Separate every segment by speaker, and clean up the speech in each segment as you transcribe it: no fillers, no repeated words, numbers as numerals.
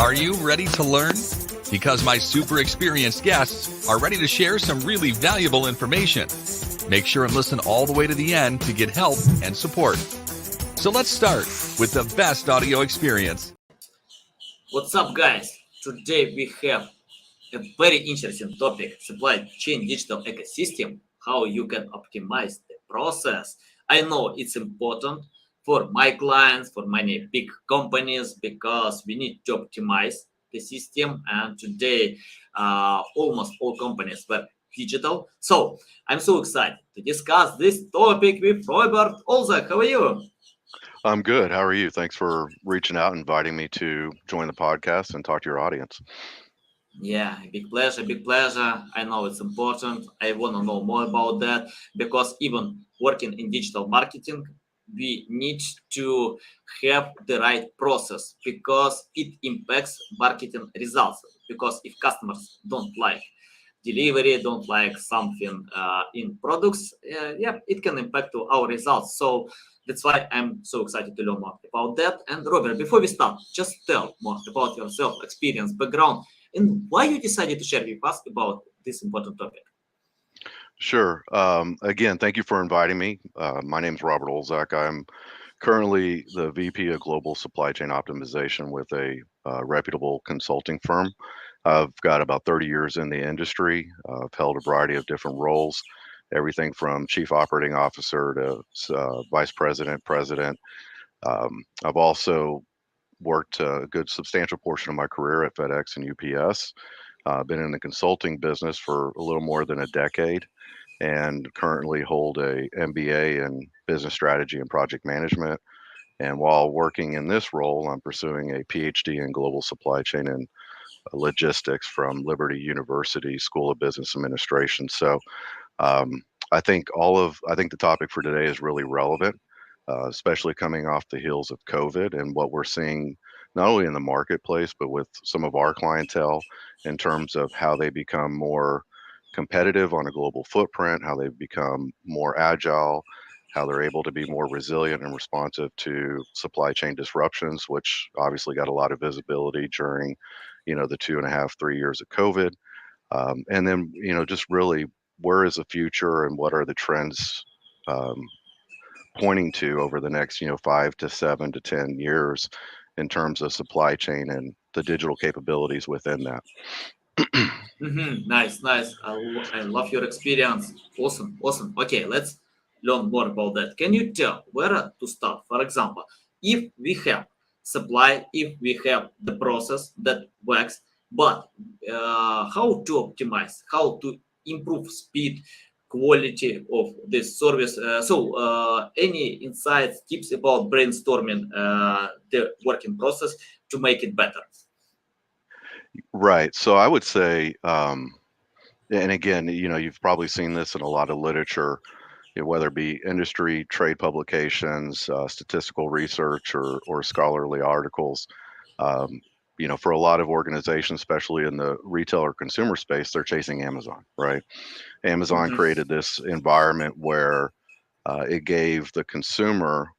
Speaker 1: Are you ready to learn? Because my super experienced guests are ready to share some really valuable information. Make sure and listen all the way to the end to get help and support. So let's start with the best audio experience.
Speaker 2: What's up, guys? Today we have a very interesting topic, supply chain digital ecosystem, how you can optimize the process. I know it's important for my clients, for many big companies, because we need to optimize the system. And today, almost all companies were digital. So I'm so excited to discuss this topic with Robert Olszak. How are you?
Speaker 3: I'm good. How are you? Thanks for reaching out and inviting me to join the podcast and talk to your audience.
Speaker 2: Yeah, big pleasure, big pleasure. I know it's important. I want to know more about that because even working in digital marketing, we need to have the right process because it impacts marketing results. Because if customers don't like delivery, don't like something in products, yeah, it can impact to our results. So that's why I'm so excited to learn more about that. And Robert, before we start, just tell more about yourself, experience, background, and why you decided to share with us about this important topic.
Speaker 3: Sure. Again, thank you for inviting me. My name is Robert Olszak. I'm currently the VP of Global Supply Chain Optimization with a reputable consulting firm. I've got about 30 years in the industry. I've held a variety of different roles, everything from chief operating officer to vice president, president. I've also worked a good substantial portion of my career at FedEx and UPS. Been in the consulting business for a little more than a decade and currently hold a MBA in business strategy and project management. And while working in this role, I'm pursuing a PhD in global supply chain and logistics from Liberty University School of Business Administration. So um, I think the topic for today is really relevant, especially coming off the heels of COVID and what we're seeing not only in the marketplace, but with some of our clientele in terms of how they become more competitive on a global footprint, how they've become more agile, how they're able to be more resilient and responsive to supply chain disruptions, which obviously got a lot of visibility during, the 2.5, 3 years of COVID. And then, just really where is the future and what are the trends um, pointing to over the next, 5 to 7 to 10 years in terms of supply chain and the digital capabilities within that.
Speaker 2: Nice, nice. I love your experience. Awesome, awesome. Okay, let's learn more about that. Can you tell where to start? For example, if we have supply, if we have the process that works, but how to optimize, how to improve speed, quality of this service. Any insights, tips about brainstorming the working process to make it better?
Speaker 3: Right. So I would say, and again, you've probably seen this in a lot of literature, whether it be industry, trade publications, statistical research, or scholarly articles. Um, for a lot of organizations, especially in the retail or consumer space, they're chasing Amazon, right? Amazon
Speaker 2: Mhm.
Speaker 3: created this environment where it gave the consumer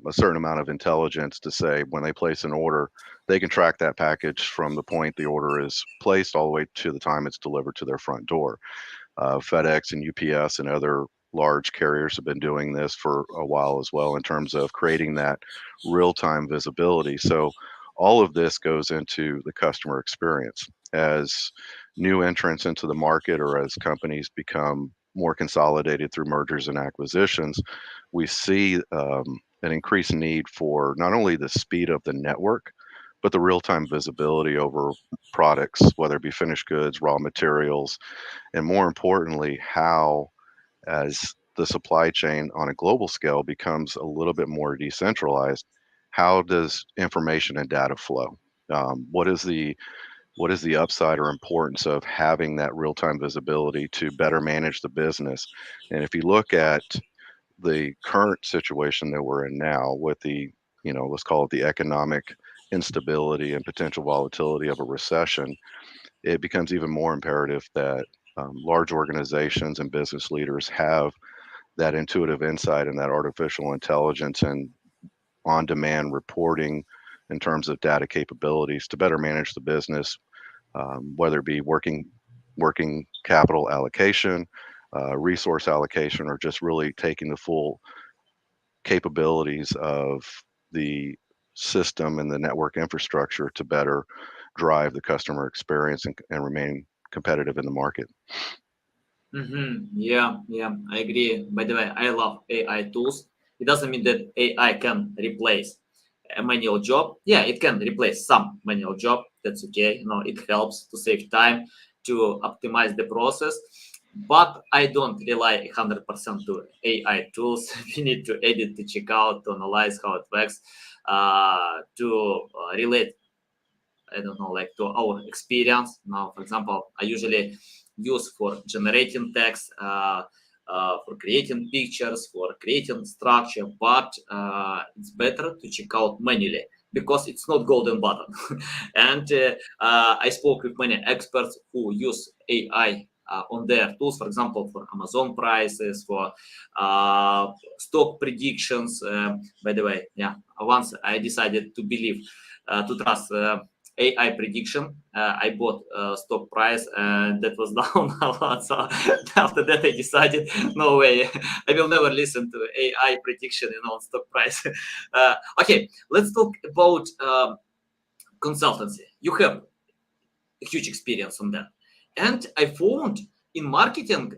Speaker 3: a certain amount of intelligence to say when they place an order, they can track that package from the point the order is placed all the way to the time it's delivered to their front door. FedEx and UPS and other large carriers have been doing this for a while as well in terms of creating that real-time visibility. So all of this goes into the customer experience. As new entrants into the market or as companies become more consolidated through mergers and acquisitions, we see an increased need for not only the speed of the network, but the real-time visibility over products, whether it be finished goods, raw materials, and more importantly, how as the supply chain on a global scale becomes a little bit more decentralized, how does information and data flow? What is the upside or importance of having that real-time visibility to better manage the business? And if you look at the current situation that we're in now with the, let's call it the economic instability and potential volatility of a recession, it becomes even more imperative that large organizations and business leaders have that intuitive insight and that artificial intelligence and on-demand reporting in terms of data capabilities to better manage the business, whether it be working capital allocation, resource allocation, or just really taking the full capabilities of the system and the network infrastructure to better drive the customer experience and remain competitive in the market.
Speaker 2: Yeah, yeah, I agree. By the way, I love AI tools. It doesn't mean that AI can replace a manual job. Yeah, it can replace some manual job. That's okay. It helps to save time, to optimize the process. But I don't rely 100% to AI tools. We need to edit, to check out, to analyze how it works, to relate, I don't know, like to our experience. Now, for example, I usually use for generating text, for creating pictures, for creating structure, but it's better to check out manually because it's not golden button. And I spoke with many experts who use AI on their tools, for example, for Amazon prices, for stock predictions. By the way, yeah, once I decided to believe, to trust AI prediction. I bought stock price and that was down a lot. So after that, I decided, no way, I will never listen to AI prediction, on stock price. Okay, let's talk about consultancy. You have a huge experience on that. And I found in marketing,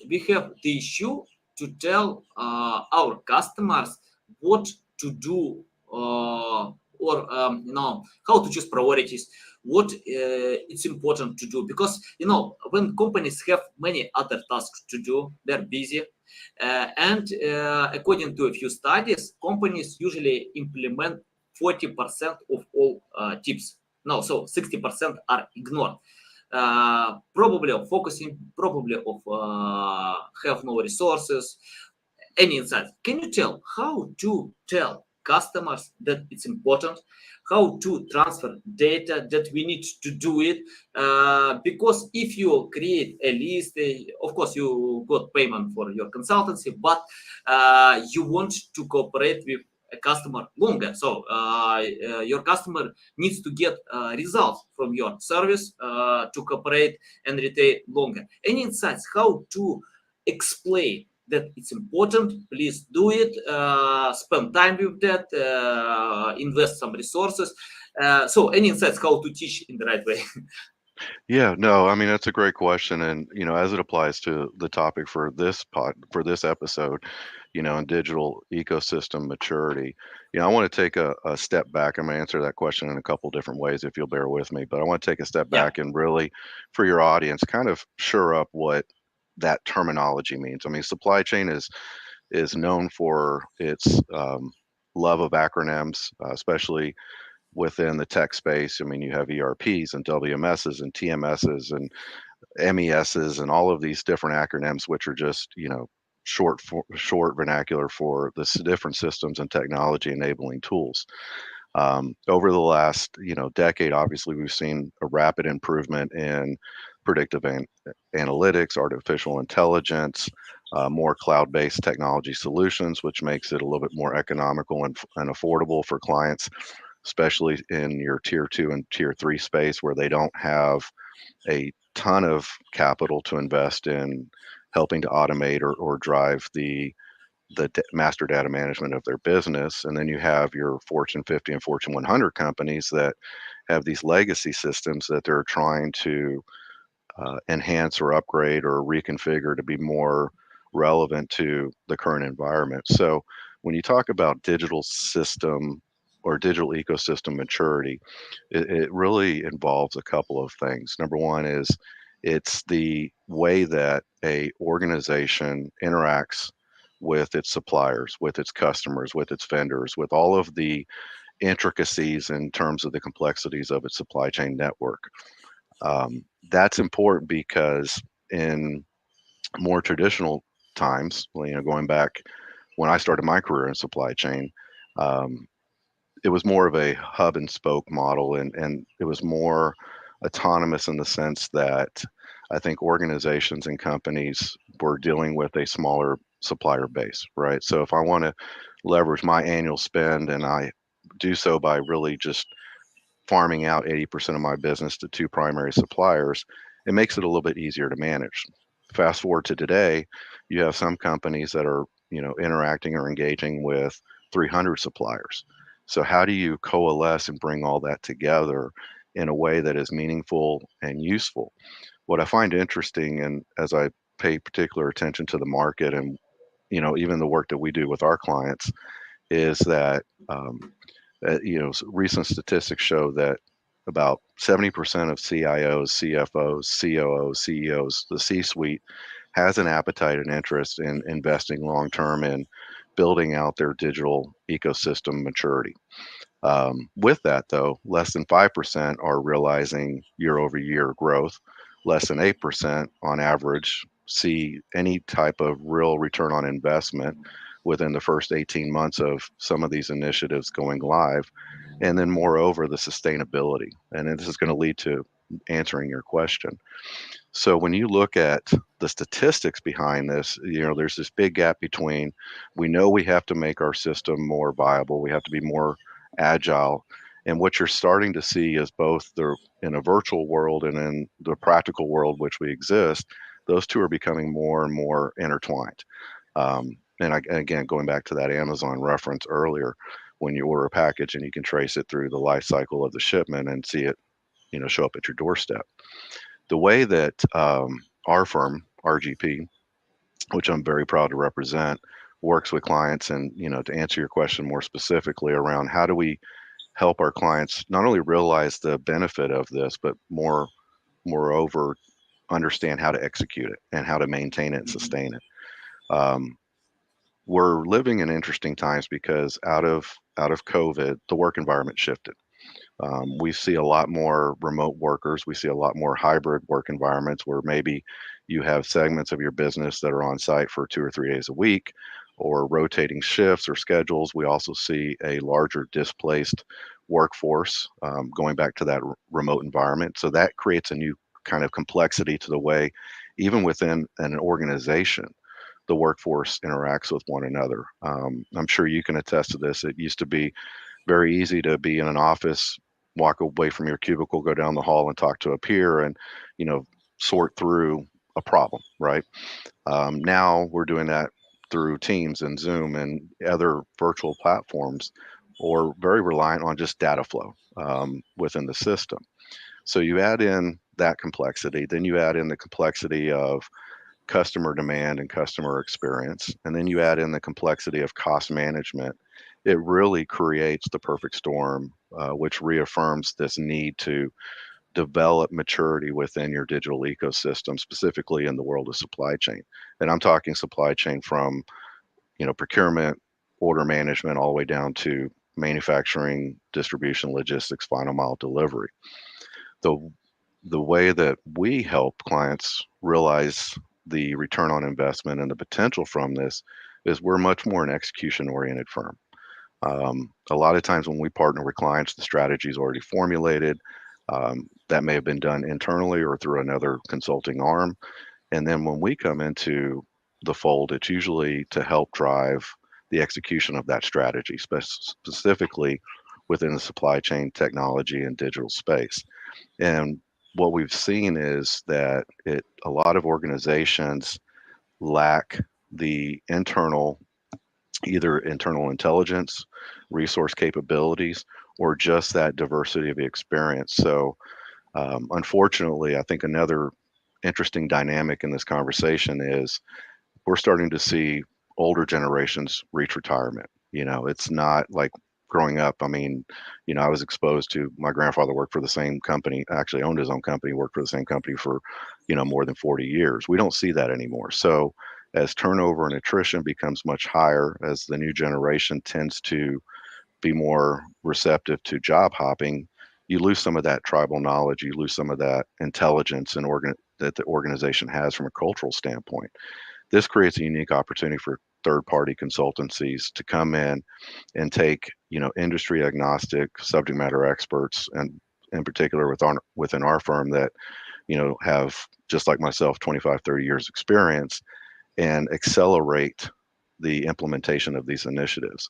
Speaker 2: we have the issue to tell our customers what to do, or how to choose priorities, what it's important to do, because when companies have many other tasks to do, they're busy. And according to a few studies, companies usually implement 40% of all tips. No, so 60% are ignored. Probably of focusing, probably of have no resources. Any insights? Can you tell how to tell customers that it's important, how to transfer data, that we need to do it? Because if you create a list, of course you got payment for your consultancy, but you want to cooperate with a customer longer. So your customer needs to get results from your service to cooperate and retain longer. Any insights how to explain that it's important, please do it, spend time with that, invest some resources. So any insights how to teach in the right way?
Speaker 3: Yeah, no, I mean that's a great question, and as it applies to the topic for this episode, in digital ecosystem maturity, I want to take a step back. I'm going to answer that question in a couple different ways if you'll bear with me, but I want to take a step
Speaker 2: Yeah.
Speaker 3: back and really, for your audience, kind of shore up what that terminology means. I mean, supply chain is known for its love of acronyms, especially within the tech space. I mean, you have ERPs and WMSs and TMSs and MESs and all of these different acronyms, which are just, short vernacular for the different systems and technology enabling tools. Over the last, decade, obviously, we've seen a rapid improvement in predictive analytics, artificial intelligence, more cloud-based technology solutions, which makes it a little bit more economical and affordable for clients, especially in your tier 2 and tier 3 space where they don't have a ton of capital to invest in helping to automate or drive the master data management of their business. And then you have your Fortune 50 and Fortune 100 companies that have these legacy systems that they're trying to enhance or upgrade or reconfigure to be more relevant to the current environment. So when you talk about digital system or digital ecosystem maturity, it really involves a couple of things. Number one is it's the way that a organization interacts with its suppliers, with its customers, with its vendors, with all of the intricacies in terms of the complexities of its supply chain network. That's important because in more traditional times, going back when I started my career in supply chain, um, it was more of a hub and spoke model, and it was more autonomous in the sense that I think organizations and companies were dealing with a smaller supplier base, right? So if I want to leverage my annual spend and I do so by really just farming out 80% of my business to two primary suppliers, it makes it a little bit easier to manage. Fast forward to today, you have some companies that are, interacting or engaging with 300 suppliers. So how do you coalesce and bring all that together in a way that is meaningful and useful? What I find interesting, and as I pay particular attention to the market and, even the work that we do with our clients, is that recent statistics show that about 70% of CIOs, CFOs, COOs, CEOs, the C-suite has an appetite and interest in investing long term in building out their digital ecosystem maturity. With that, though, less than 5% are realizing year-over-year growth. Less than 8% on average see any type of real return on investment within the first 18 months of some of these initiatives going live. And then moreover, the sustainability. And this is going to lead to answering your question. So when you look at the statistics behind this, there's this big gap between, we know we have to make our system more viable, we have to be more agile. And what you're starting to see is both in a virtual world and in the practical world which we exist, those two are becoming more and more intertwined. Again, going back to that Amazon reference earlier, when you order a package and you can trace it through the life cycle of the shipment and see it, show up at your doorstep. The way that our firm, RGP, which I'm very proud to represent, works with clients, and to answer your question more specifically around how do we help our clients not only realize the benefit of this, but moreover understand how to execute it and how to maintain it and sustain it. We're living in interesting times because out of COVID, the work environment shifted. We see a lot more remote workers. We see a lot more hybrid work environments where maybe you have segments of your business that are on site for 2 or 3 days a week, or rotating shifts or schedules. We also see a larger displaced workforce, going back to that remote environment. So that creates a new kind of complexity to the way, even within an organization, the workforce interacts with one another. I'm sure you can attest to this. It used to be very easy to be in an office, walk away from your cubicle, go down the hall and talk to a peer and, sort through a problem, right? Now we're doing that through Teams and Zoom and other virtual platforms, or very reliant on just data flow within the system. So you add in that complexity, then you add in the complexity of customer demand and customer experience, and then you add in the complexity of cost management. It really creates the perfect storm, which reaffirms this need to develop maturity within your digital ecosystem, specifically in the world of supply chain. And I'm talking supply chain from, procurement, order management, all the way down to manufacturing, distribution, logistics, final mile delivery. The way that we help clients realize the return on investment and the potential from this is we're much more an execution-oriented firm. A lot of times when we partner with clients, the strategy is already formulated. That may have been done internally or through another consulting arm. And then when we come into the fold, it's usually to help drive the execution of that strategy, specifically within the supply chain, technology, and digital space. And what we've seen is that a lot of organizations lack the either internal intelligence, resource capabilities, or just that diversity of experience. So unfortunately, I think another interesting dynamic in this conversation is we're starting to see older generations reach retirement. It's not like growing up. I mean, I was exposed to, my grandfather worked for the same company, actually owned his own company, worked for the same company for, more than 40 years. We don't see that anymore. So as turnover and attrition becomes much higher, as the new generation tends to be more receptive to job hopping, you lose some of that tribal knowledge, you lose some of that intelligence that the organization has from a cultural standpoint. This creates a unique opportunity for third-party consultancies to come in and take, industry agnostic subject matter experts, and in particular within our firm that, have, just like myself, 25, 30 years experience, and accelerate the implementation of these initiatives.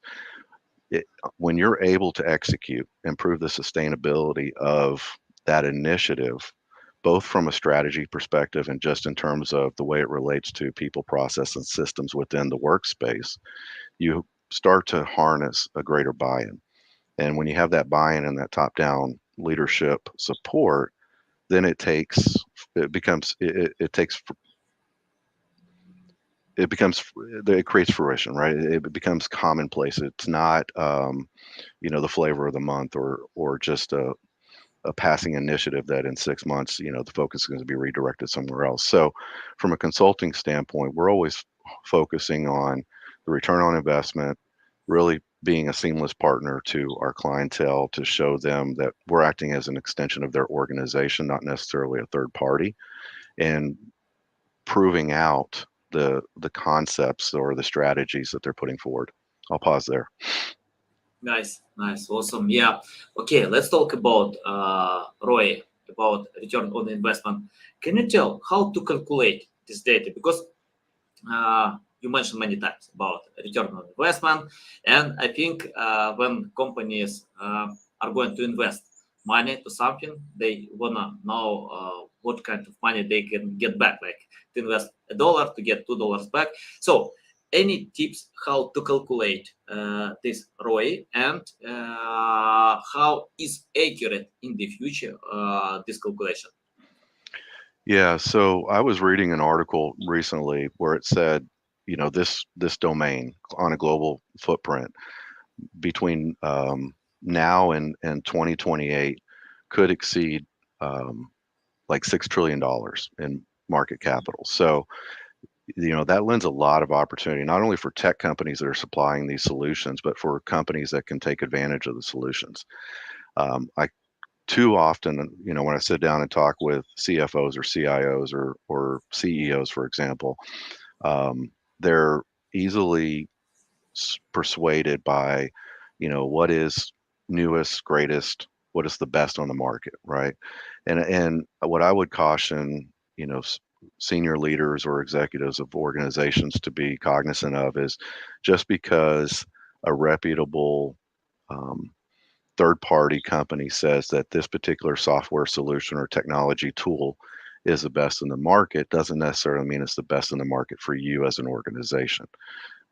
Speaker 3: when you're able to execute and prove the sustainability of that initiative, both from a strategy perspective and just in terms of the way it relates to people, process, and systems within the workspace, you start to harness a greater buy-in. And when you have that buy-in and that top-down leadership support, then it takes it becomes it takes it becomes it creates fruition, right? It becomes commonplace. It's not the flavor of the month or just a passing initiative that in 6 months, the focus is going to be redirected somewhere else. So from a consulting standpoint, we're always focusing on the return on investment, really being a seamless partner to our clientele to show them that we're acting as an extension of their organization, not necessarily a third party, and proving out the concepts or the strategies that they're putting forward. I'll pause there.
Speaker 2: Nice, awesome. Yeah. Okay, let's talk about ROI, about return on investment. Can you tell how to calculate this data? Because you mentioned many times about return on investment, and I think when companies are going to invest money to something, they wanna know what kind of money they can get back. Like to invest $1 to get $2 back. So any tips how to calculate this ROI, and how is accurate in the future this calculation?
Speaker 3: Yeah, so I was reading an article recently where it said, this domain on a global footprint between now and 2028 could exceed like $6 trillion in market capital. So that lends a lot of opportunity, not only for tech companies that are supplying these solutions, but for companies that can take advantage of the solutions. I too often, when I sit down and talk with CFOs or CIOs or CEOs, for example, they're easily persuaded by, what is newest, greatest, what is the best on the market, right? And what I would caution, senior leaders or executives of organizations to be cognizant of is just because a reputable third-party company says that this particular software solution or technology tool is the best in the market doesn't necessarily mean it's the best in the market for you as an organization,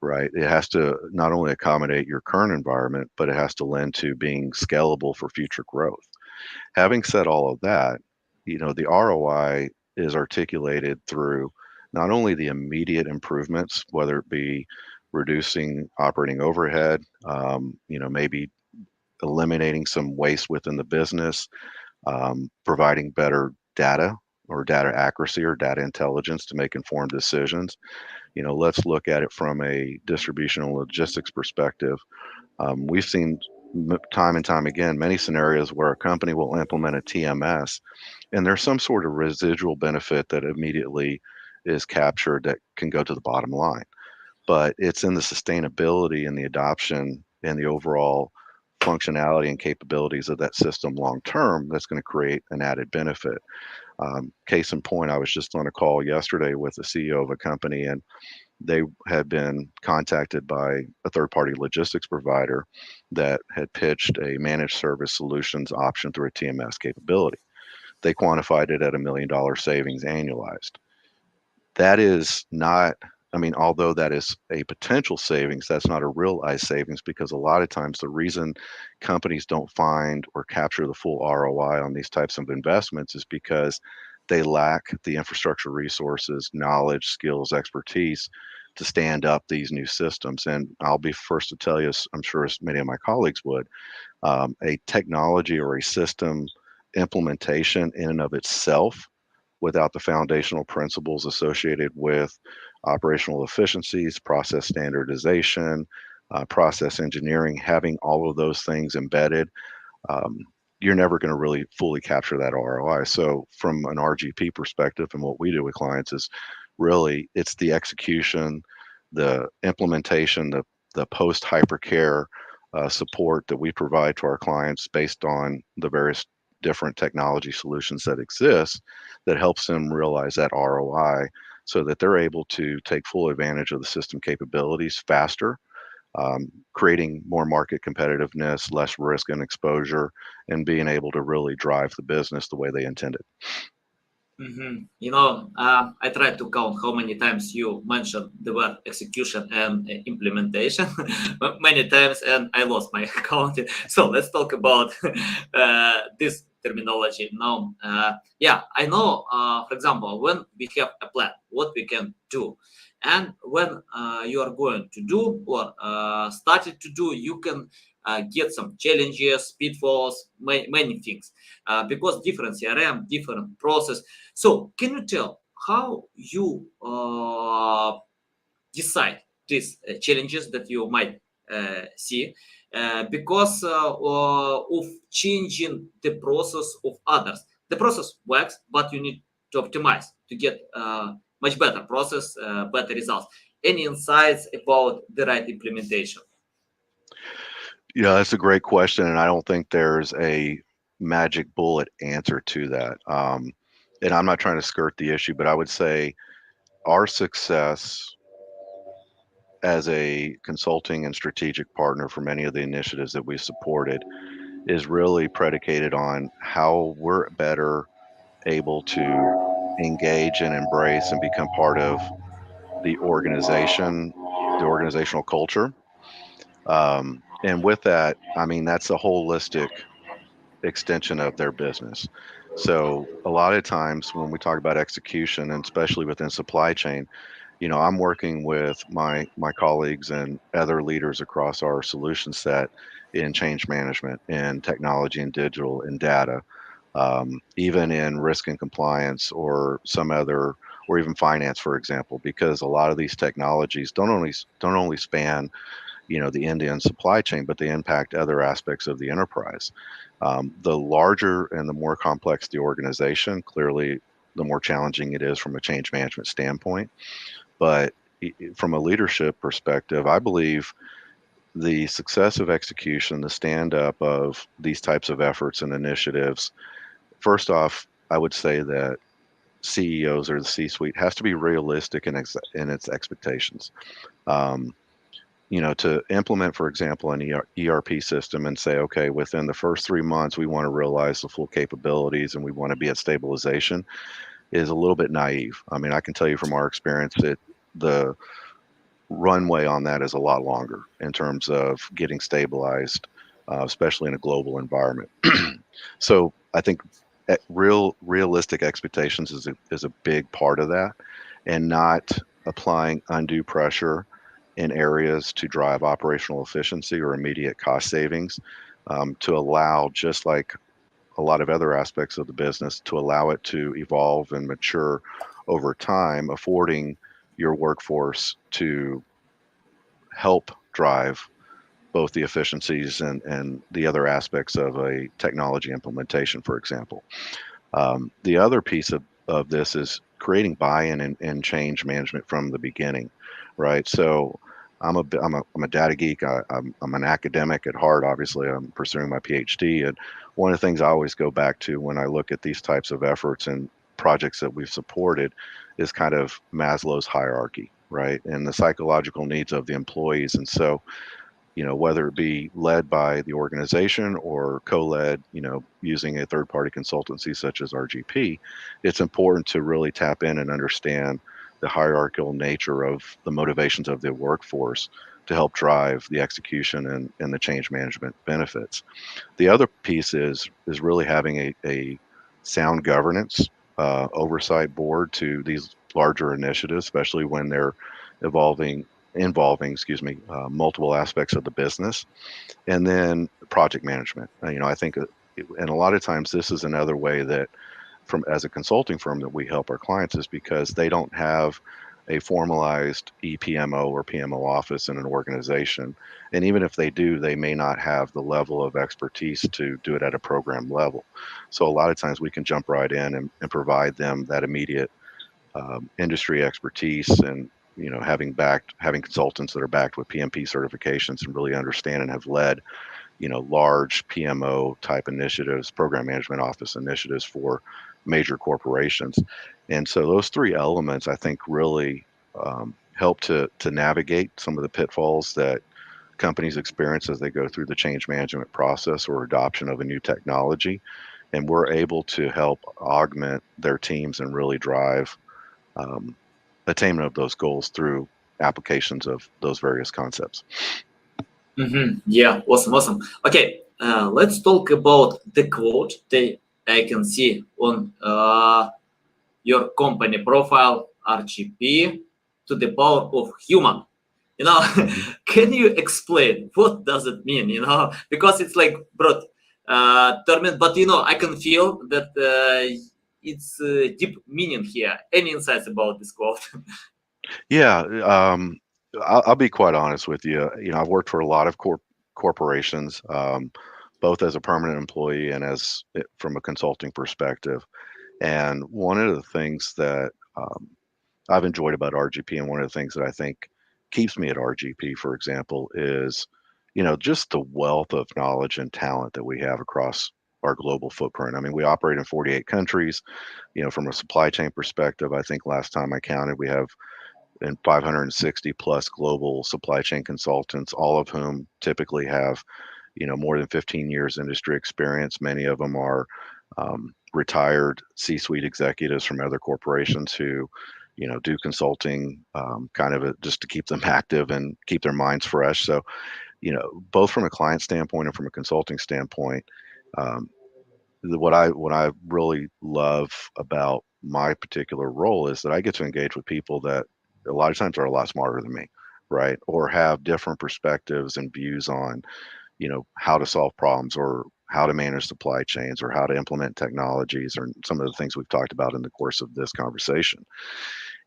Speaker 3: right? It has to not only accommodate your current environment, but it has to lend to being scalable for future growth. Having said all of that, the ROI is articulated through not only the immediate improvements, whether it be reducing operating overhead, maybe eliminating some waste within the business, providing better data or data accuracy or data intelligence to make informed decisions. Let's look at it from a distribution and logistics perspective. We've seen time and time again many scenarios where a company will implement a TMS and there's some sort of residual benefit that immediately is captured that can go to the bottom line. But it's in the sustainability and the adoption and the overall functionality and capabilities of that system long term that's going to create an added benefit. Case in point, I was just on a call yesterday with the CEO of a company, and they had been contacted by a third-party logistics provider that had pitched a managed service solutions option through a TMS capability. They quantified it at $1 million savings annualized. That is not, although that is a potential savings, that's not a realized savings, because a lot of times the reason companies don't find or capture the full ROI on these types of investments is because they lack the infrastructure resources, knowledge, skills, expertise to stand up these new systems. And I'll be first to tell you, I'm sure as many of my colleagues would, a technology or a system implementation in and of itself without the foundational principles associated with operational efficiencies, process standardization, process engineering, having all of those things embedded, you're never going to really fully capture that ROI. So from an RGP perspective, and what we do with clients is really it's the execution, the implementation, the post hypercare support that we provide to our clients based on the various different technology solutions that exist that helps them realize that ROI so that they're able to take full advantage of the system capabilities faster, creating more market competitiveness, less risk and exposure, and being able to really drive the business the way they intended.
Speaker 2: I tried to count how many times you mentioned the word execution and implementation. Many times, and I lost my count. So let's talk about this terminology now. I know, for example, when we have a plan, what we can do. And when you are going to do or started to do, you can get some challenges, pitfalls, many things, because different CRM, different process. So can you tell how you decide these challenges that you might see because of changing the process of others? The process works, but you need to optimize to get much better process, better results. Any insights about the right implementation?
Speaker 3: Yeah, that's a great question, and I don't think there's a magic bullet answer to that. And I'm not trying to skirt the issue, but I would say our success as a consulting and strategic partner for many of the initiatives that we supported is really predicated on how we're better able to engage and embrace and become part of the organization, the organizational culture. And with that, I mean, that's a holistic extension of their business. So a lot of times when we talk about execution, and especially within supply chain, I'm working with my colleagues and other leaders across our solution set in change management, in technology and digital and data, even in risk and compliance or some other, or even finance, for example, because a lot of these technologies don't only span the end-to-end supply chain, but they impact other aspects of the enterprise. The larger and the more complex the organization, clearly, the more challenging it is from a change management standpoint. But from a leadership perspective, I believe the success of execution, the stand-up of these types of efforts and initiatives, first off, I would say that CEOs or the C-suite has to be realistic in its expectations. Um, to implement, for example, an ERP system and say, okay, within the first 3 months, we want to realize the full capabilities and we want to be at stabilization is a little bit naive. I mean, I can tell you from our experience that the runway on that is a lot longer in terms of getting stabilized, especially in a global environment. So I think realistic expectations is a big part of that, and not applying undue pressure in areas to drive operational efficiency or immediate cost savings, to allow, just like a lot of other aspects of the business, to allow it to evolve and mature over time, affording your workforce to help drive both the efficiencies and the other aspects of a technology implementation, for example. The other piece of this is creating buy-in and change management from the beginning, right? So I'm a data geek. I'm an academic at heart. Obviously, I'm pursuing my PhD, and one of the things I always go back to when I look at these types of efforts and projects that we've supported is kind of Maslow's hierarchy, right? And the psychological needs of the employees. And so, whether it be led by the organization or co-led, using a third-party consultancy such as RGP, it's important to really tap in and understand the hierarchical nature of the motivations of the workforce to help drive the execution and the change management benefits. The other piece is really having a sound governance oversight board to these larger initiatives, especially when they're involving, multiple aspects of the business. And then project management. I think, and a lot of times this is another way that, from as a consulting firm, that we help our clients, is because they don't have a formalized EPMO or PMO office in an organization. And even if they do, they may not have the level of expertise to do it at a program level. So a lot of times we can jump right in and provide them that immediate industry expertise, and having consultants that are backed with PMP certifications and really understand and have led large PMO type initiatives, program management office initiatives for major corporations. And so those three elements, I think, really help to navigate some of the pitfalls that companies experience as they go through the change management process or adoption of a new technology. And we're able to help augment their teams and really drive um, attainment of those goals through applications of those various concepts.
Speaker 2: Yeah, awesome, awesome. Okay, let's talk about the quote that I can see on your company profile, RGP to the power of human. You know,
Speaker 3: Mhm.
Speaker 2: can you explain what does it mean? You know, because it's like broad term, but I can feel that it's deep meaning here. Any insights about this quote?
Speaker 3: Yeah, I'll be quite honest with you. I've worked for a lot of corporations, both as a permanent employee and from a consulting perspective. And one of the things that I've enjoyed about RGP, and one of the things that I think keeps me at RGP, for example, is just the wealth of knowledge and talent that we have across our global footprint. I mean, we operate in 48 countries. From a supply chain perspective, I think last time I counted, we have 560 plus global supply chain consultants, all of whom typically have more than 15 years industry experience. Many of them are retired C-suite executives from other corporations who do consulting kind of just to keep them active and keep their minds fresh. So both from a client standpoint and from a consulting standpoint, um, what I really love about my particular role is that I get to engage with people that a lot of times are a lot smarter than me, right? Or have different perspectives and views on, how to solve problems or how to manage supply chains or how to implement technologies or some of the things we've talked about in the course of this conversation.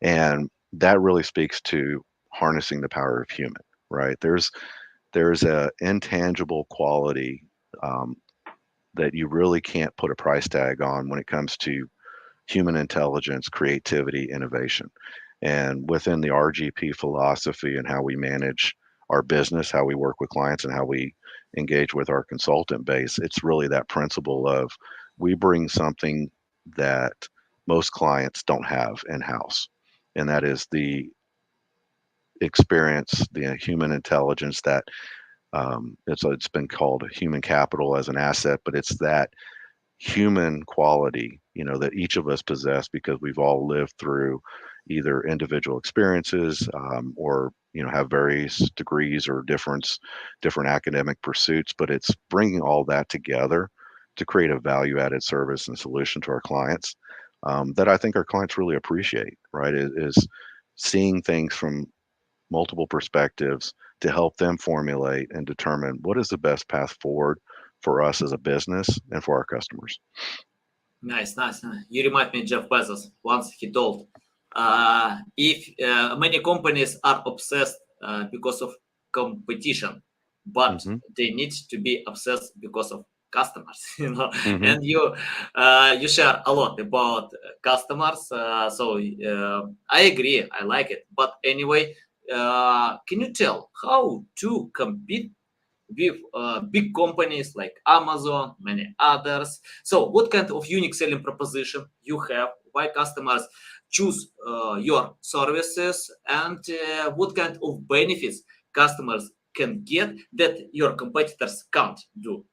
Speaker 3: And that really speaks to harnessing the power of human, right? There's a intangible quality um, that you really can't put a price tag on when it comes to human intelligence, creativity, innovation. And within the RGP philosophy and how we manage our business, how we work with clients, and how we engage with our consultant base, it's really that principle of we bring something that most clients don't have in house. And that is the experience, the human intelligence that it's been called human capital as an asset, but it's that human quality, that each of us possess because we've all lived through either individual experiences or have various degrees or different academic pursuits. But it's bringing all that together to create a value-added service and solution to our clients that I think our clients really appreciate. Right, is seeing things from multiple perspectives to help them formulate and determine what is the best path forward for us as a business and for our customers.
Speaker 2: Nice, nice. You remind me Jeff Bezos. Once he told, if many companies are obsessed because of competition, but
Speaker 3: Hmm.
Speaker 2: they need to be obsessed because of customers.
Speaker 3: Hmm.
Speaker 2: And you share a lot about customers. So I agree. I like it. But anyway, can you tell how to compete with big companies like Amazon, many others? So, what kind of unique selling proposition you have? Why customers choose your services, and what kind of benefits customers can get that your competitors can't do?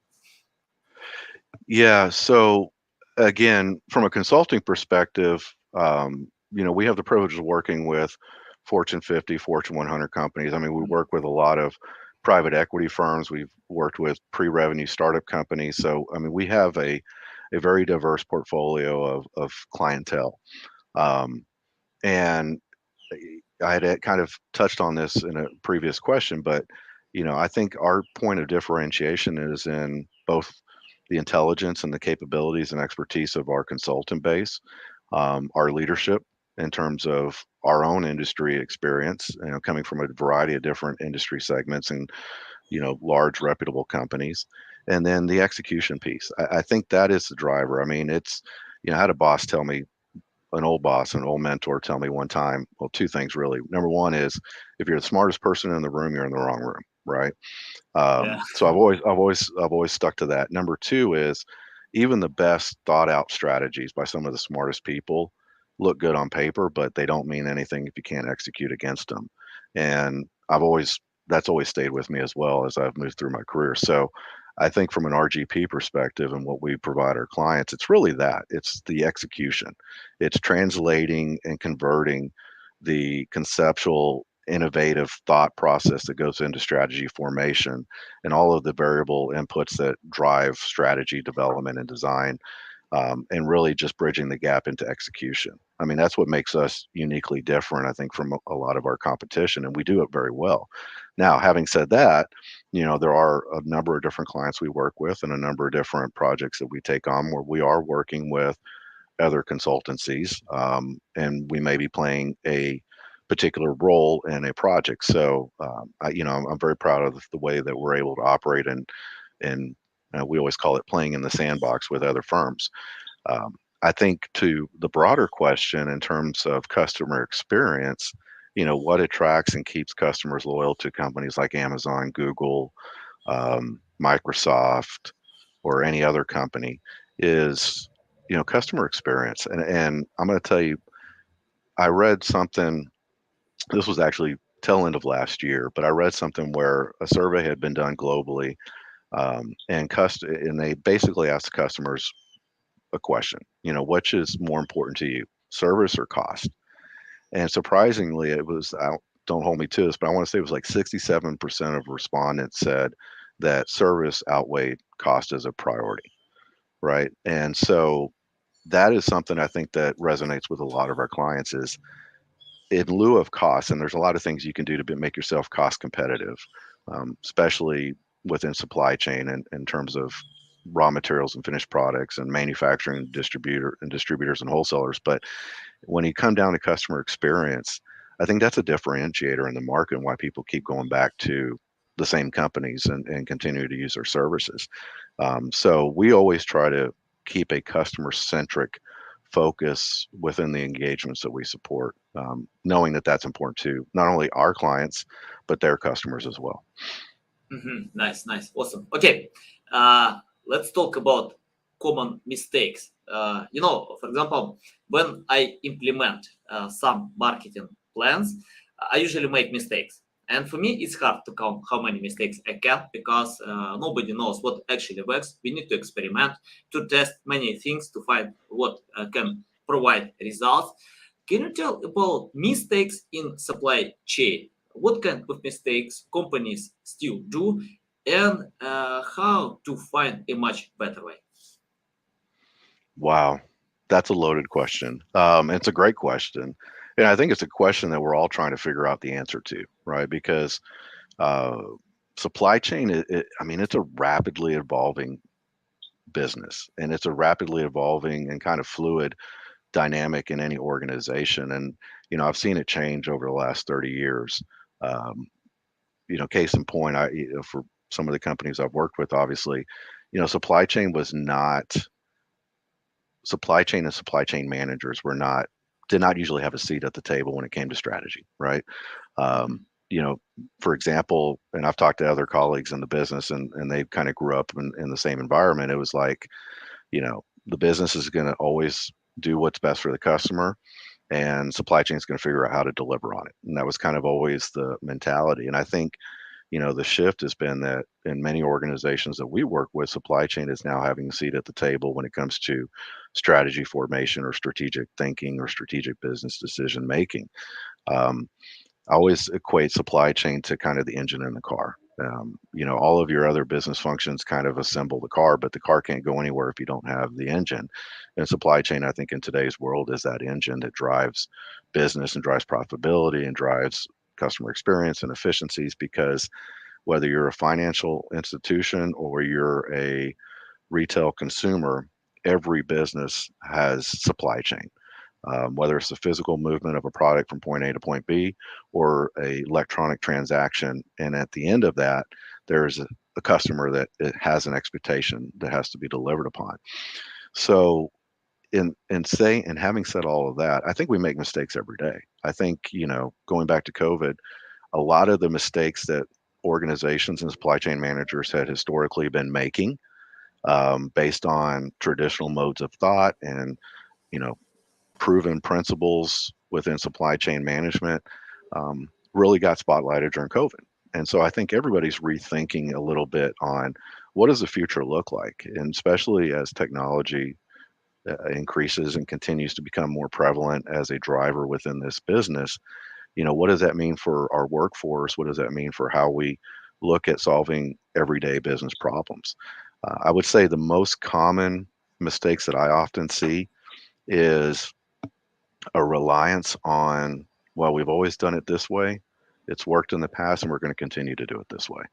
Speaker 3: Yeah. So again, from a consulting perspective, we have the privilege of working with Fortune 50, Fortune 100 companies. I mean, we work with a lot of private equity firms. We've worked with pre-revenue startup companies. So, I mean, we have a very diverse portfolio of clientele. Um, and I had kind of touched on this in a previous question, but I think our point of differentiation is in both the intelligence and the capabilities and expertise of our consultant base, our leadership in terms of our own industry experience, coming from a variety of different industry segments and large reputable companies, and then the execution piece. I think that is the driver. I mean, it's I had a boss tell me an old boss, an old mentor tell me one time, well, two things really. Number one is if you're the smartest person in the room, you're in the wrong room, right?
Speaker 2: Yeah.
Speaker 3: So I've always stuck to that. Number two is even the best thought out strategies by some of the smartest people look good on paper, but they don't mean anything if you can't execute against them. And I've always that's always stayed with me as well as I've moved through my career. So I think from an RGP perspective and what we provide our clients, it's really that. It's the execution. It's translating and converting the conceptual, innovative thought process that goes into strategy formation and all of the variable inputs that drive strategy development and design, and really just bridging the gap into execution. I mean, that's what makes us uniquely different, I think, from a lot of our competition, and we do it very well. Now, having said that, there are a number of different clients we work with and a number of different projects that we take on where we are working with other consultancies, and we may be playing a particular role in a project. So, I'm very proud of the way that we're able to operate, and we always call it playing in the sandbox with other firms. I think to the broader question in terms of customer experience, what attracts and keeps customers loyal to companies like Amazon, Google, Microsoft, or any other company is, customer experience. And I'm going to tell you, I read something, this was actually tail end of last year, but I read something where a survey had been done globally, and they basically asked the customers a question, which is more important to you, service or cost? And surprisingly, it was, don't hold me to this, but I want to say it was like 67% of respondents said that service outweighed cost as a priority, right? And so that is something I think that resonates with a lot of our clients is in lieu of cost, and there's a lot of things you can do to make yourself cost competitive, especially within supply chain and in terms of raw materials and finished products and manufacturing distributors and wholesalers. But when you come down to customer experience, I think that's a differentiator in the market and why people keep going back to the same companies and continue to use their services. So we always try to keep a customer-centric focus within the engagements that we support, knowing that that's important to not only our clients, but their customers as well.
Speaker 2: Nice, awesome. Okay, let's talk about common mistakes. For example, when I implement some marketing plans, I usually make mistakes. And for me, it's hard to count how many mistakes I can because nobody knows what actually works. We need to experiment, to test many things to find what can provide results. Can you tell about mistakes in supply chain? What kind of mistakes companies still do, and how to find a much better way?
Speaker 3: Wow, that's a loaded question. It's a great question. And I think it's a question that we're all trying to figure out the answer to, right? Because uh, supply chain, I mean, it's a rapidly evolving business, and it's a rapidly evolving and kind of fluid dynamic in any organization. And, I've seen it change over the last 30 years. Um, Case in point, for some of the companies I've worked with, obviously, supply chain was not supply chain and supply chain managers did not usually have a seat at the table when it came to strategy, right? Um, for example, and I've talked to other colleagues in the business and they kind of grew up in the same environment. It was like, the business is going to always do what's best for the customer, and supply chain is going to figure out how to deliver on it. And that was kind of always the mentality. And I think, the shift has been that in many organizations that we work with, supply chain is now having a seat at the table when it comes to strategy formation or strategic thinking or strategic business decision making. Um, I always equate supply chain to kind of the engine in the car. All of your other business functions kind of assemble the car, but the car can't go anywhere if you don't have the engine. And supply chain, I think, in today's world is that engine that drives business and drives profitability and drives customer experience and efficiencies, because whether you're a financial institution or you're a retail consumer, every business has supply chain. Whether it's the physical movement of a product from point A to point B or a electronic transaction. And at the end of that, there's a customer that it has an expectation that has to be delivered upon. So having said all of that, I think we make mistakes every day. I think, going back to COVID, a lot of the mistakes that organizations and supply chain managers had historically been making, based on traditional modes of thought and, you know, proven principles within supply chain management, really got spotlighted during COVID. And so I think everybody's rethinking a little bit on what does the future look like, and especially as technology increases and continues to become more prevalent as a driver within this business. What does that mean for our workforce? What does that mean for how we look at solving everyday business problems? I would say the most common mistakes that I often see is a reliance on, well, we've always done it this way. It's worked in the past, and we're going to continue to do it this way.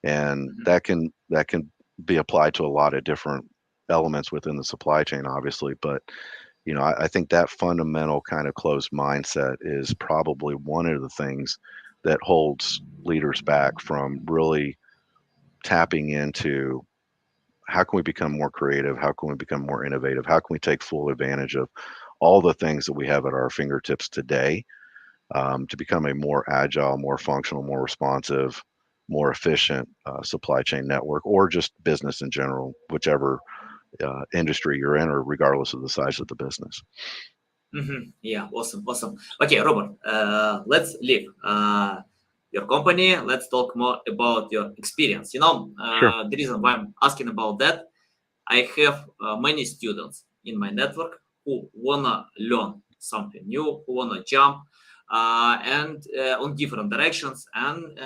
Speaker 3: And
Speaker 2: Mhm.
Speaker 3: that can be applied to a lot of different elements within the supply chain, obviously. But I think that fundamental kind of closed mindset is probably one of the things that holds leaders back from really tapping into how can we become more creative? How can we become more innovative? How can we take full advantage of all the things that we have at our fingertips today, to become a more agile, more functional, more responsive, more efficient supply chain network, or just business in general, whichever industry you're in, or regardless of the size of the business.
Speaker 2: Yeah, awesome, awesome. Okay, Robert, let's leave your company. Let's talk more about your experience.
Speaker 3: Sure.
Speaker 2: The reason why I'm asking about that, I have many students in my network who wanna learn something new, who wanna jump and on different directions. And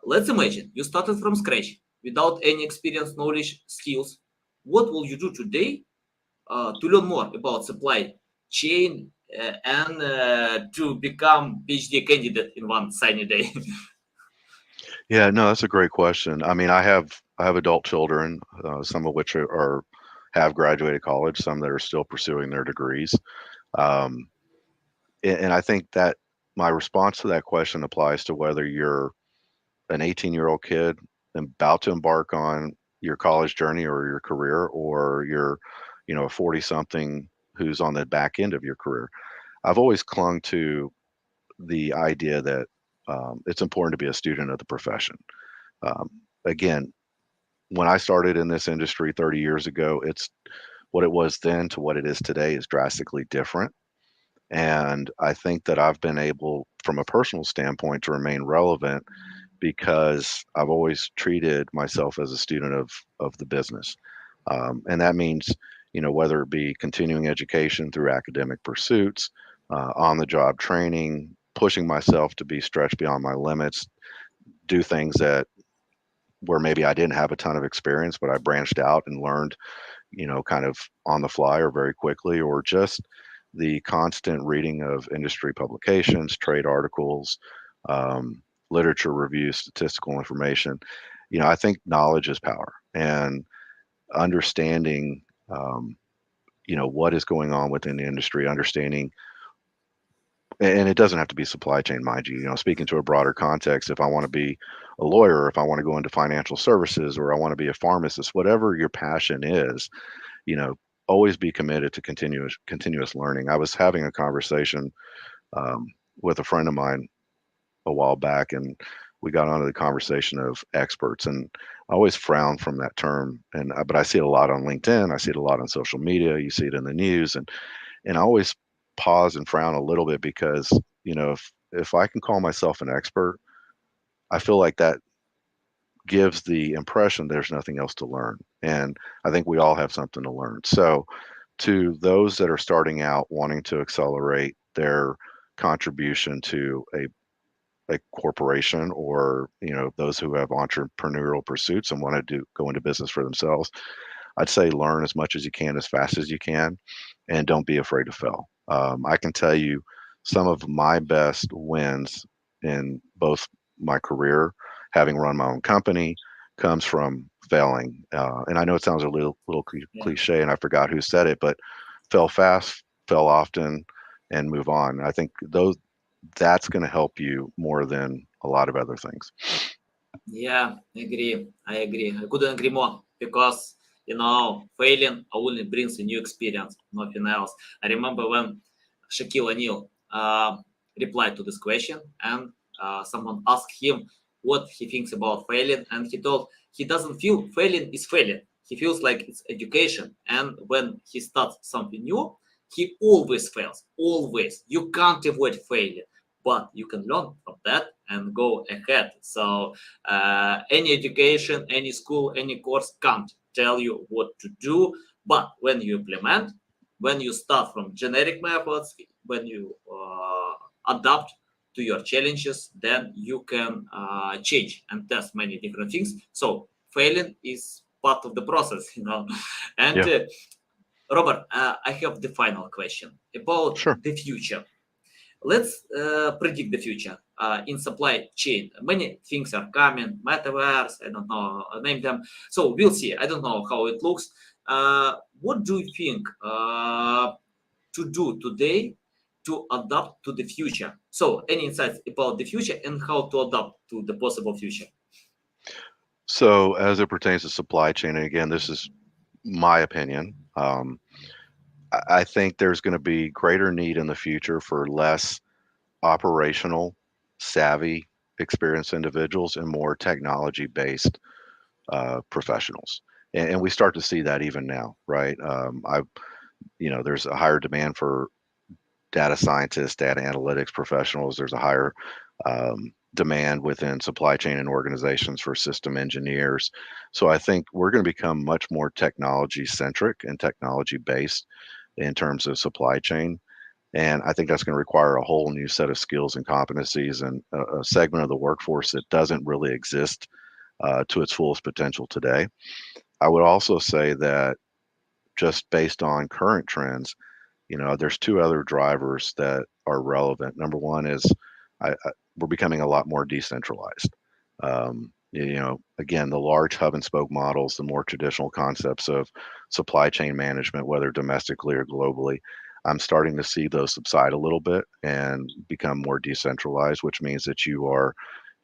Speaker 2: let's imagine you started from scratch without any experience, knowledge, skills. What will you do today to learn more about supply chain and to become PhD candidate in one sunny day?
Speaker 3: Yeah, no, that's a great question. I mean, I have adult children, some of which have graduated college, some that are still pursuing their degrees. Um, and I think that my response to that question applies to whether you're an 18-year-old kid about to embark on your college journey or your career, or you're, a 40 something who's on the back end of your career. I've always clung to the idea that it's important to be a student of the profession. Um, Again, when I started in this industry 30 years ago, it's what it was then to what it is today is drastically different. And I think that I've been able, from a personal standpoint, to remain relevant because I've always treated myself as a student of the business. And that means, whether it be continuing education through academic pursuits, on the job training, pushing myself to be stretched beyond my limits, do things that where maybe I didn't have a ton of experience, but I branched out and learned, kind of on the fly or very quickly, or just the constant reading of industry publications, trade articles, literature reviews, statistical information. I think knowledge is power, and understanding, what is going on within the industry, understanding, and it doesn't have to be supply chain, mind you. Speaking to a broader context, if I want to be a lawyer, if I want to go into financial services, or I want to be a pharmacist, whatever your passion is, you know, always be committed to continuous learning. I was having a conversation um, with a friend of mine a while back, and we got onto the conversation of experts, and I always frown from that term. And but I see it a lot on LinkedIn. I see it a lot on social media. You see it in the news, and I always pause and frown a little bit because if I can call myself an expert, I feel like that gives the impression there's nothing else to learn. And I think we all have something to learn. So to those that are starting out wanting to accelerate their contribution to a corporation, or those who have entrepreneurial pursuits and want to go into business for themselves, I'd say learn as much as you can, as fast as you can, and don't be afraid to fail. I can tell you some of my best wins in both my career, having run my own company, comes from failing. And I know it sounds a little
Speaker 2: Yeah.
Speaker 3: cliche, and I forgot who said it, but fail fast, fail often, and move on. I think that's going to help you more than a lot of other things.
Speaker 2: Yeah, I agree. I couldn't agree more because failing only brings a new experience, nothing else. I remember when Shaquille O'Neal replied to this question, and someone asked him what he thinks about failing, and he told he doesn't feel failing is failing. He feels like it's education, and when he starts something new, he always fails. Always, you can't avoid failure, but you can learn from that and go ahead. So any education, any school, any course can't tell you what to do. But when you implement, when you start from generic methods, when you adapt to your challenges, then you can change and test many different things. So failing is part of the process, you know. And
Speaker 3: Yeah,
Speaker 2: Robert, I have the final question about
Speaker 3: sure.
Speaker 2: the future. Let's predict the future in supply chain. Many things are coming, metaverse, I don't know, name them. So we'll see. I don't know how it looks. What do you think to do today to adapt to the future? So any insights about the future and how to adapt to the possible future?
Speaker 3: So as it pertains to supply chain, and again, this is my opinion. I think there's going to be greater need in the future for less operational savvy experienced individuals and more technology based professionals. And we start to see that even now, right? There's a higher demand for data scientists, data analytics professionals. There's a higher demand within supply chain and organizations for system engineers. So I think we're going to become much more technology centric and technology based in terms of supply chain. And I think that's going to require a whole new set of skills and competencies and a segment of the workforce that doesn't really exist to its fullest potential today. I would also say that just based on current trends, there's two other drivers that are relevant. Number one is we're becoming a lot more decentralized. Again, the large hub and spoke models, the more traditional concepts of supply chain management, whether domestically or globally, I'm starting to see those subside a little bit and become more decentralized, which means that you are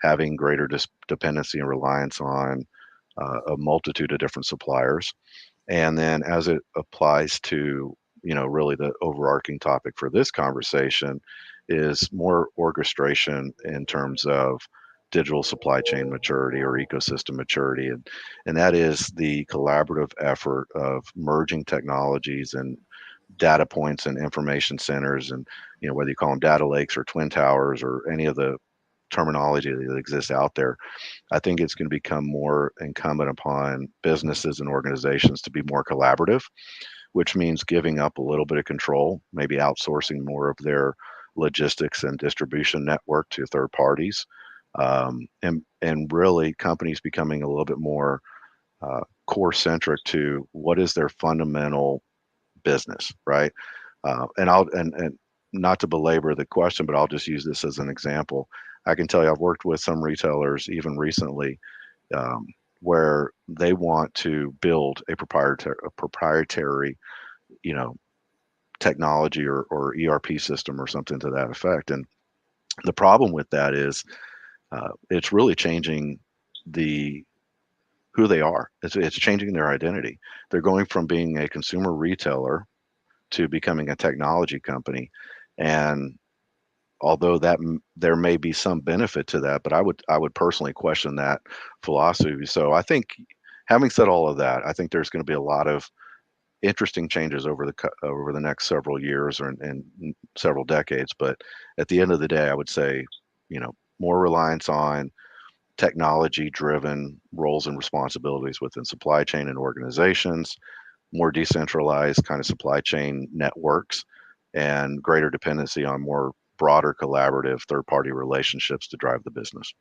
Speaker 3: having greater dependency and reliance on a multitude of different suppliers. And then as it applies to, really the overarching topic for this conversation is more orchestration in terms of digital supply chain maturity or ecosystem maturity. And that is the collaborative effort of merging technologies and data points and information centers, and whether you call them data lakes or twin towers or any of the terminology that exists out there. I think it's going to become more incumbent upon businesses and organizations to be more collaborative, which means giving up a little bit of control, maybe outsourcing more of their logistics and distribution network to third parties, and really companies becoming a little bit more core centric to what is their fundamental business, right? And not to belabor the question, but I'll just use this as an example. I can tell you, I've worked with some retailers even recently where they want to build a proprietary, technology or ERP system or something to that effect. And the problem with that is it's really changing who they are. It's changing their identity. They're going from being a consumer retailer to becoming a technology company. And although there may be some benefit to that, but I would personally question that philosophy. So I think, having said all of that, I think there's going to be a lot of interesting changes over the next several years and several decades. But at the end of the day, I would say, more reliance on technology-driven roles and responsibilities within supply chain and organizations, more decentralized kind of supply chain networks, and greater dependency on more broader collaborative third-party relationships to drive the business.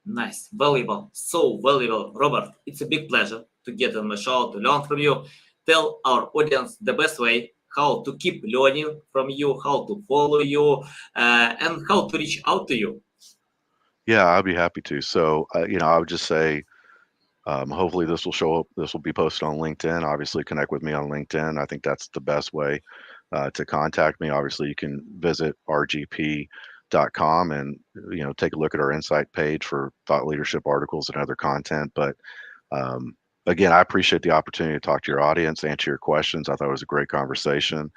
Speaker 2: Nice, valuable, so valuable, Robert. It's a big pleasure to get on the show to learn from you. Tell our audience the best way how to keep learning from you, how to follow you, and how to reach out to you.
Speaker 3: Yeah, I'd be happy to. So, I would just say, hopefully this will show up. This will be posted on LinkedIn. Obviously, connect with me on LinkedIn. I think that's the best way to contact me. Obviously, you can visit rgp.com and take a look at our insight page for thought leadership articles and other content. But again, I appreciate the opportunity to talk to your audience, answer your questions. I thought it was a great conversation,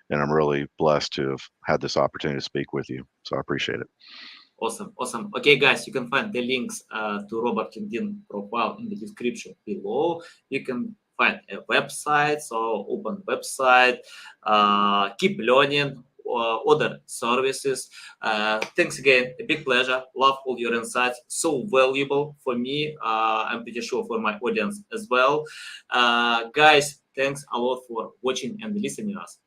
Speaker 3: and I'm really blessed to have had this opportunity to speak with you. So I appreciate it.
Speaker 2: Awesome, awesome. Okay, guys, you can find the links to Robert LinkedIn profile in the description below. You can find a website, so open website, keep learning. other services. Thanks again, a big pleasure. Love all your insights, so valuable for me. I'm pretty sure for my audience as well. Guys, thanks a lot for watching and listening us.